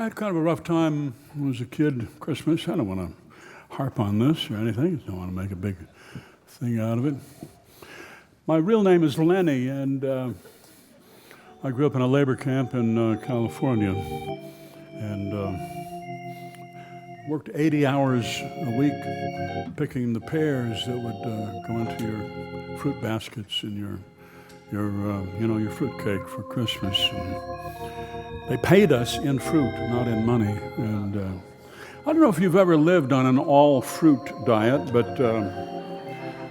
I had kind of a rough time when I was a kid, Christmas. I don't want to harp on this or anything. I don't want to make a big thing out of it. My real name is Lenny, and I grew up in a labor camp in California, and worked 80 hours a week picking the pears that would go into your fruit baskets in your fruit cake for Christmas. And they paid us in fruit, not in money. And I don't know if you've ever lived on an all-fruit diet, but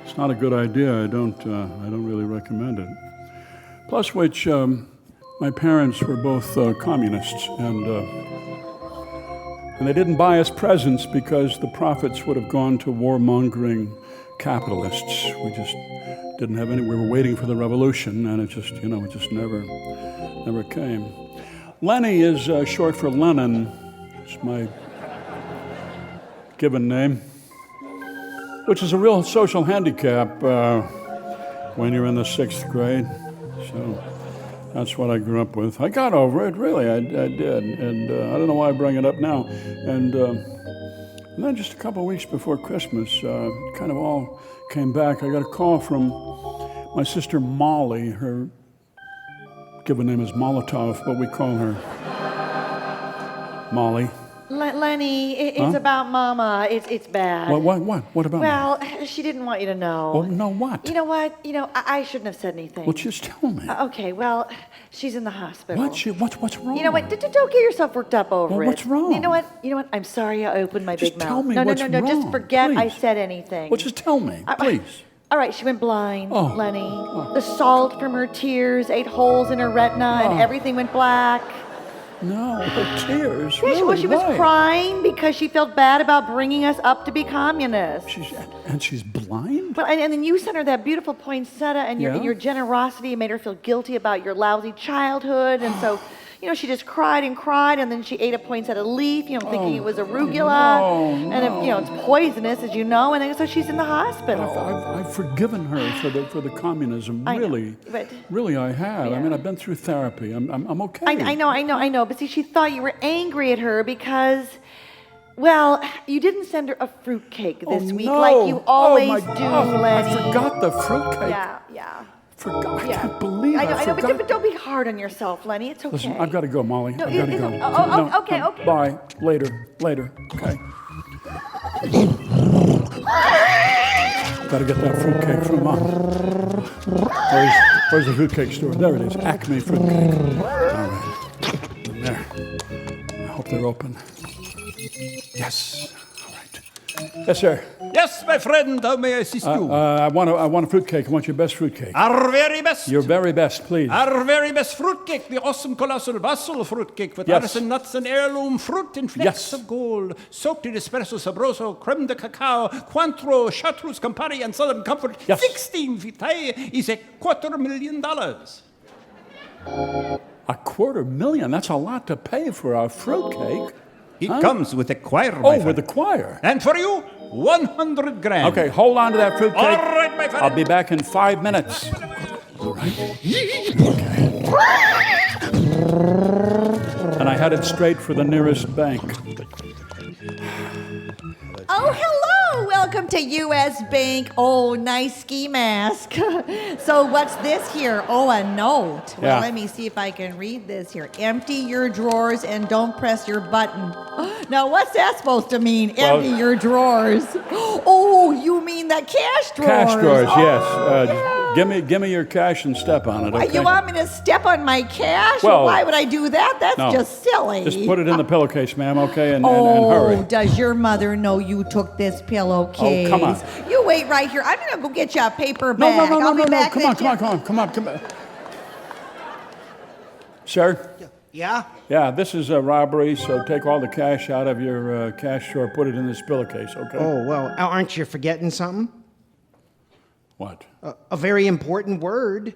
it's not a good idea. I don't really recommend it. Plus which, my parents were both communists, and they didn't buy us presents because the profits would have gone to warmongering capitalists. We just didn't have any. We were waiting for the revolution, and it just never came. Lenny is short for Lennon. It's my given name, which is a real social handicap when you're in the 6th grade. So that's what I grew up with. I got over it, really, I did. And I don't know why I bring it up now. And then just a couple of weeks before Christmas, it kind of all came back. I got a call from my sister Molly. Her given name is Molotov, but we call her Molly. Lenny, it's about Mama. It's bad. What about Well, she didn't want you to know. Well, no, what? You know what? I shouldn't have said anything. Well, just tell me. Okay, well, she's in the hospital. What's wrong? You know what? Don't get yourself worked up over it. What's wrong? You know what? I'm sorry I opened my big mouth. Just tell me no, what's no, wrong. just forget I Please. said anything. Well, just tell me, please. All right, she went blind, Oh. Lenny. The salt from her tears ate holes in her retina, and everything went black. No, her tears. Yeah, Really? well, she was Why? crying because she felt bad about bringing us up to be communists. She's blind? Well, and then you sent her that beautiful poinsettia, and your generosity made her feel guilty about your lousy childhood, and so, she just cried, and then she ate a poinsettia leaf, thinking it was arugula, and it's poisonous, as you know, and then, so she's in the hospital. I've forgiven her for the communism. Really, I have. Yeah. I mean, I've been through therapy. I'm okay. I know. But see, she thought you were angry at her because, well, you didn't send her a fruitcake this week like you always do, Lenny. I forgot the fruitcake. Yeah. I can't believe I know, forgot. but don't be hard on yourself, Lenny. It's okay. Listen, I've got to go, Molly. No, I've got to go. Okay. Bye. Later. Okay. Got to get that fruitcake from Mom. Where's the fruitcake store? There it is. Acme fruitcake. All right. There. I hope they're open. Yes. All right. Yes, sir. Yes, my friend, how may I assist you? I want a fruitcake. I want your best fruitcake. Our very best. Your very best, please. Our very best fruitcake, the awesome colossal bustle fruitcake with artisan nuts and heirloom fruit in flecks of gold, soaked in espresso sabroso, creme de cacao, Cointreau, chartreuse, Campari, and Southern Comfort. 16 feet high is $250,000. $250,000? That's a lot to pay for a fruitcake. It comes with a choir, my friend. With the choir. And for you, 100 grand. Okay, hold on to that fruitcake. All right, my friend. I'll be back in 5 minutes. All right. Okay. And I headed straight for the nearest bank. Oh, hello! Welcome to U.S. Bank. Oh, nice ski mask. So what's this here? Oh, a note. Well, let me see if I can read this here. Empty your drawers and don't press your button. Now, what's that supposed to mean? Empty your drawers. Oh, you mean the cash drawers? Cash drawers, yes. Give me your cash and step on it, okay? You want me to step on my cash? Well, why would I do that? That's just silly. Just put it in the pillowcase, ma'am, okay? And hurry. Does your mother know you took this pillowcase? Oh, come on. You wait right here. I'm going to go get you a paper bag. No. I'll be back. Come on. Sir? Yeah? Yeah, this is a robbery, so take all the cash out of your cash drawer, put it in this pillowcase, okay? Oh, well, aren't you forgetting something? What? A very important word.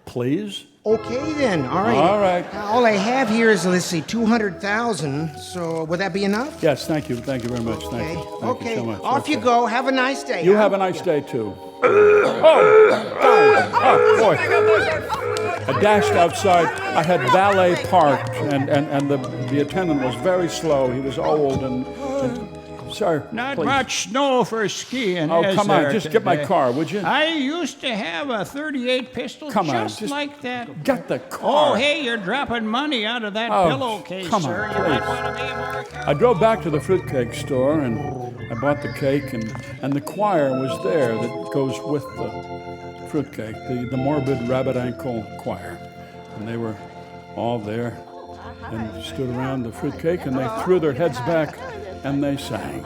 Please? Okay, then. All right. All right. All I have here is, let's see, 200,000. So would that be enough? Yes, thank you. Thank you very much. Okay. Thank you so much. Off you go. Have a nice day. You have a nice day, too. Boy. I dashed outside. I had valet parked, and the attendant was very slow. He was old and sir, Not please. much snow for skiing. Oh, is come on, there just get my today? car, would you? I used to have a .38 pistol Come on, just just like that. Get the car. Oh, hey, you're dropping money out of that Oh, pillowcase, come on, sir. You please. might want to be more careful. I drove back to the fruitcake store and I bought the cake and the choir was there that goes with the fruitcake, the Morbid Rabbit Ankle Choir. And they were all there and stood around the fruitcake and they threw their heads back and they sang.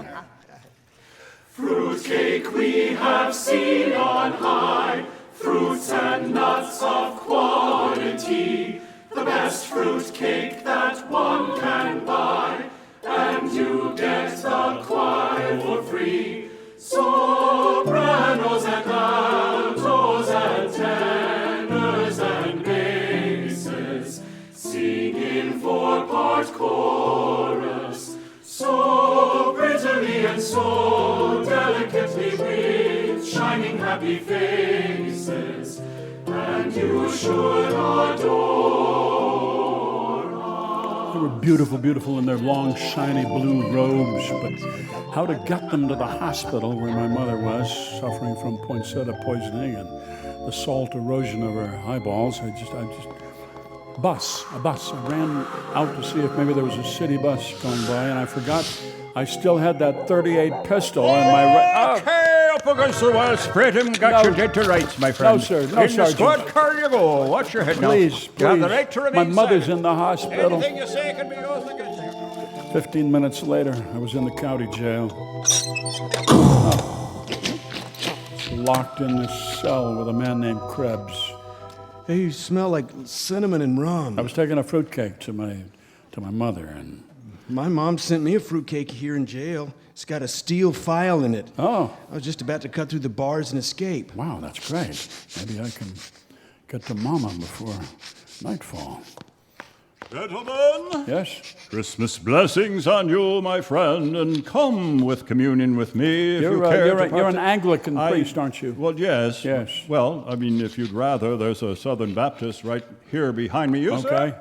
Fruitcake we have seen on high, fruits and nuts of quality, the best fruitcake that one can buy, and you get the choir for free. Sopranos and altos and tenors and basses, singing for part chorus, so prettily and so delicately with shining happy faces, and you should adore. They were beautiful, beautiful in their long, shiny blue robes, but how to get them to the hospital where my mother was, suffering from poinsettia poisoning and the salt erosion of her eyeballs, I just, a bus. I ran out to see if maybe there was a city bus going by, and I forgot I still had that .38 pistol in my right. Okay, up against the wall, spread him, got No. your dead to rights, my friend. No, sir, no, In the Sergeant. squad car you go. Watch your head now. Please, You have the please. right to My remain mother's silent. in the hospital. Anything you say can be used against you. 15 minutes later, I was in the county jail. Locked in this cell with a man named Krebs. Hey, you smell like cinnamon and rum. I was taking a fruitcake to my mother, and My mom sent me a fruitcake here in jail. It's got a steel file in it. oh, I was just about to cut through the bars and escape. wow, that's great. Maybe I can get to Mama before nightfall. Gentlemen, Yes? Christmas blessings on you, my friend, and come with communion with me if you You're, care to you're an partake. Anglican priest, aren't you? Well, yes. Yes. Well, I mean, if you'd rather, there's a Southern Baptist right here behind me. You, sir? Okay.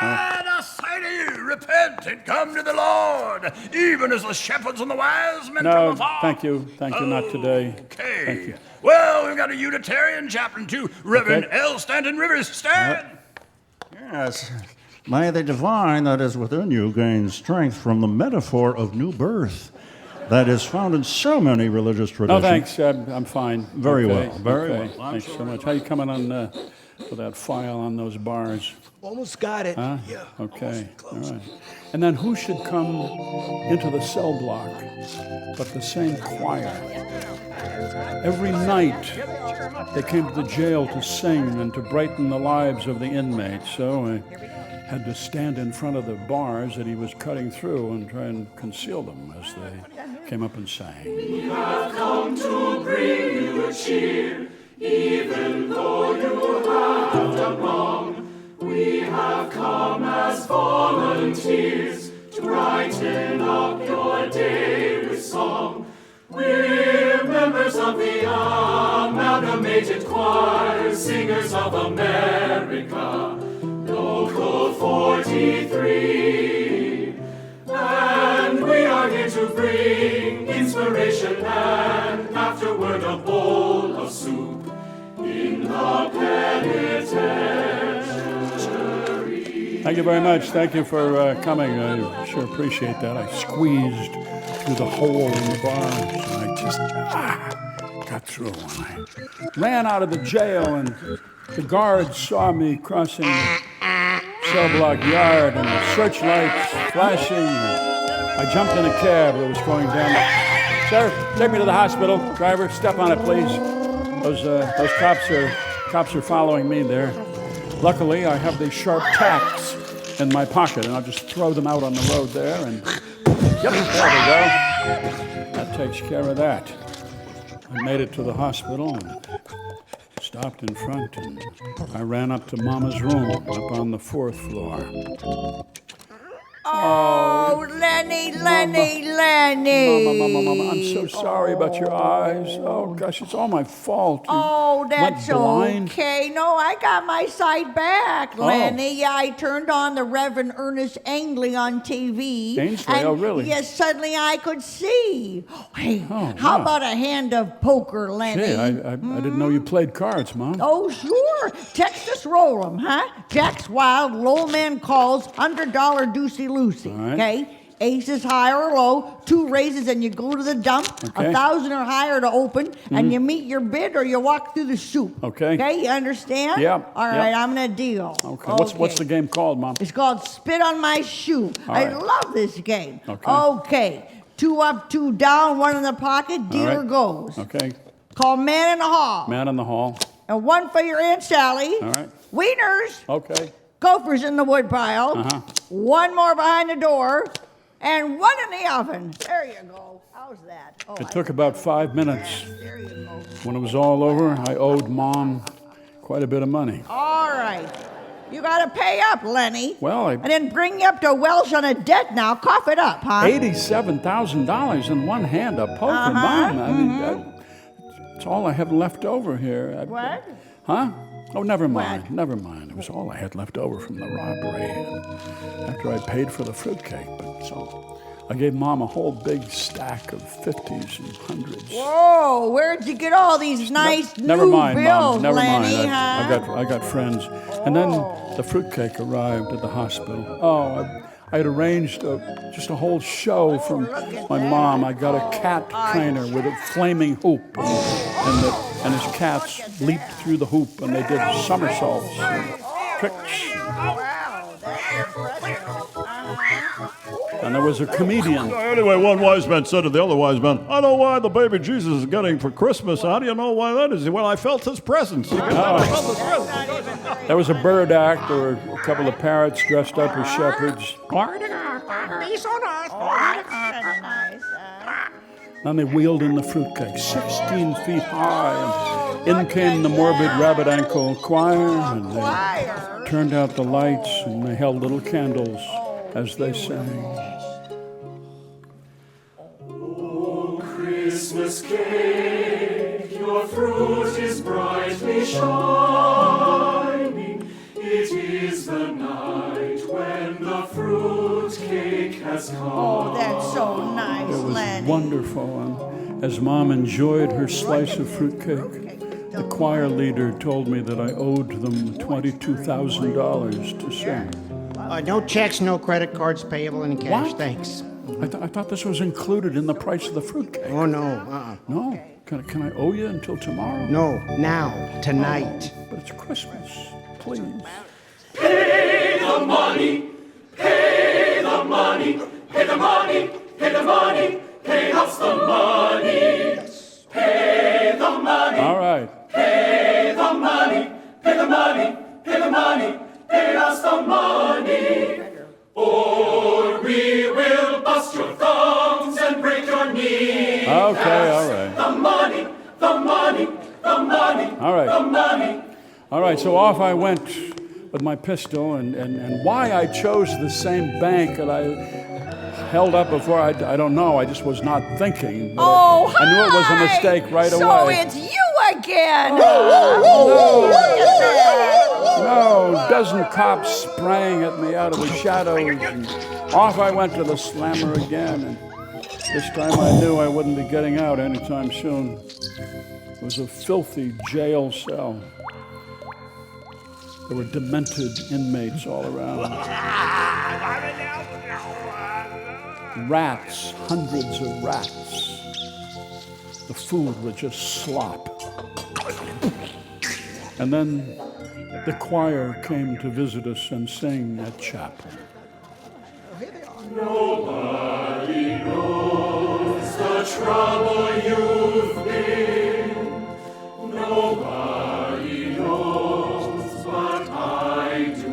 And I say to you, repent and come to the Lord, even as the shepherds and the wise men No, from afar. thank you, not today. Okay. Thank you. Well, we've got a Unitarian chaplain too, Reverend Okay. L. Stanton Rivers. Stan! Yes. May the divine that is within you gain strength from the metaphor of new birth that is found in so many religious No, traditions. thanks. I'm fine. Very Okay, well, very okay. well. I'm Thanks so much. How you coming on with that file on those bars? Almost got it. Huh? Yeah. Okay. All right. And then who should come into the cell block but the same choir? Every night they came to the jail to sing and to brighten the lives of the inmates. So I had to stand in front of the bars that he was cutting through and try and conceal them as they came up and sang. Come to bring you cheer, even though you have done wrong. We have come as volunteers to brighten up your day with song. We're members of the Amalgamated Choir, Singers of America, Local 43. And we are here to bring inspiration and afterward a bowl of soup in the penitentiary. Thank you very much. Thank you for coming. I sure appreciate that. I squeezed through the hole in the bars, and I just got through. And I ran out of the jail, and the guards saw me crossing the cell block yard, and the searchlights flashing. And I jumped in a cab that was going down. Sir, take me to the hospital. Driver, step on it, please. Those cops are following me there. Luckily, I have these sharp tacks in my pocket, and I'll just throw them out on the road there, and yep, there we go. That takes care of that. I made it to the hospital and stopped in front, and I ran up to Mama's room up on the 4th floor. Oh, Lenny. Mama, I'm so sorry about your eyes. Oh, gosh, it's all my fault. You Oh, that's went blind. okay. No, I got my sight back, Lenny. Yeah, I turned on the Reverend Ernest Angley on TV. Ainsley, and oh, really? Yes, suddenly I could see. Hey, Oh, how wow. about a hand of poker, Lenny? Gee, I didn't know you played cards, Mom. Oh, sure. Texas Roll'em, huh? Jack's wild, low man calls, $100 deucey-loosey, All right. okay? Ace is high or low, 2 raises and you go to the dump, Okay. 1,000 or higher to open, and you meet your bid or you walk through the soup. Okay. Okay, you understand? Yeah, All yeah. right, I'm gonna deal. Okay. What's the game called, Mom? It's called Spit on My Shoe. All I right. love this game. Okay. Okay. 2 up, 2 down, 1 in the pocket, All dealer right. goes. Okay. Call Man in the Hall. Man in the hall. And 1 for your Aunt Sally. All right. Wieners. Okay. Gophers in the woodpile. Uh-huh. 1 more behind the door. And 1 in the oven. There you go. How's that? Oh, It took about 5 minutes. There you go. When it was all over, I owed Mom quite a bit of money. All right. You got to pay up, Lenny. Well, And then bring you up to Welsh on a debt now. Cough it up, huh? $87,000 in one hand of poker, Uh-huh, Mom. I mean, it's all I have left over here. What? Huh? Oh, never mind. What? Never mind. It was all I had left over from the robbery and after I paid for the fruitcake. But so I gave Mom a whole big stack of 50s and 100s. Whoa, where'd you get all these nice Never new mind, bills, Mom. Never Lenny, mind. huh? I got friends. And then the fruitcake arrived at the hospital. Oh, I had arranged just a whole show from my mom. I got a cat trainer with a flaming hoop, and his cats leaped through the hoop and they did somersaults and tricks. Wow, that's impressive. And there was a comedian. Anyway, one wise man said to the other wise man, I know why the baby Jesus is getting for Christmas. How do you know why that is? Well, I felt his presence. I felt his presence. There was a bird act. There were a couple of parrots dressed up as shepherds. Then they wheeled in the fruitcake, 16 feet high, and in came the morbid rabbit ankle choir, and they turned out the lights, and they held little candles as they sang. Christmas cake, your fruit is brightly shining. It is the night when the fruit cake has come. Oh, that's so nice, It was Lenny. wonderful, and as Mom enjoyed her slice of fruitcake, the choir leader told me that I owed them $22,000 to sing. No checks, no credit cards payable in cash. What? Thanks. I thought this was included in the price of the fruitcake. Oh, no. No? Can I owe you until tomorrow? No, now, tonight. But it's Christmas. Please. Pay the money, pay the money, pay the money, pay the money, pay us the money. Pay the money, All right. pay the money, pay the money, pay the money, pay us the money. Or we will bust your thumbs and break your knees. Okay, all right. The money, the money, the money, All right. the money. All right, so off I went with my pistol, and why I chose the same bank that I held up before, I don't know. I just was not thinking. But Oh, I knew it was a hi! mistake right so away. it's you again. No, dozen cops sprang at me out of the shadows, and off I went to the slammer again, and this time I knew I wouldn't be getting out anytime soon. It was a filthy jail cell. There were demented inmates all around. Rats, hundreds of rats. The food was just slop. And then the choir came to visit us and sing at chapel. Nobody knows the trouble you've been. Nobody knows, but I do.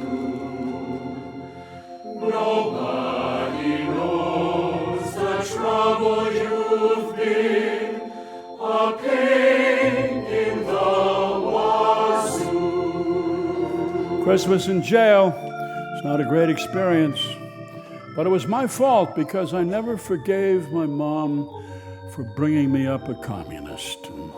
Nobody knows the trouble you've been. A pain in the wazoo. Christmas in jail is not a great experience, But it was my fault because I never forgave my mom for bringing me up a communist. And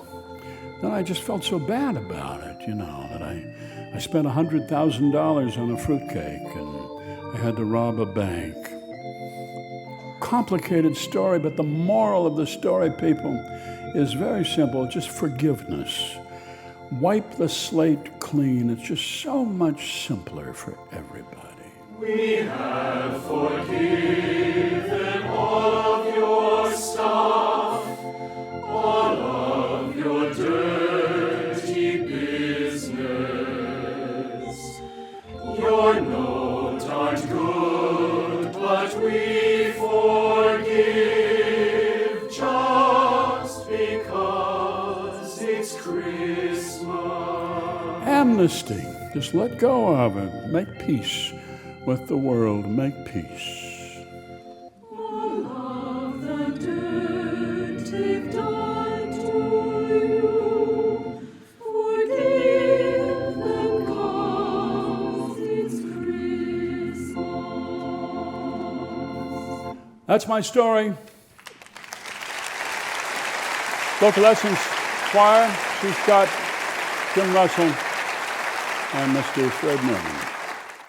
then I just felt so bad about it, that I spent $100,000 on a fruitcake and I had to rob a bank. Complicated story, but the moral of the story, people, is very simple. Just forgiveness. Wipe the slate clean. It's just so much simpler for everybody. We have forgiven all of your stuff, all of your dirty business. Your notes aren't good, but we forgive just because it's Christmas. Amnesty. Just let go of it. Make peace with the world. Make peace. All of the dirt they've done to you, forgive them 'cause it's Christmas. That's my story. VocalEssence Choir, Sue Scott, Jim Russell, and Mr. Fred Newman.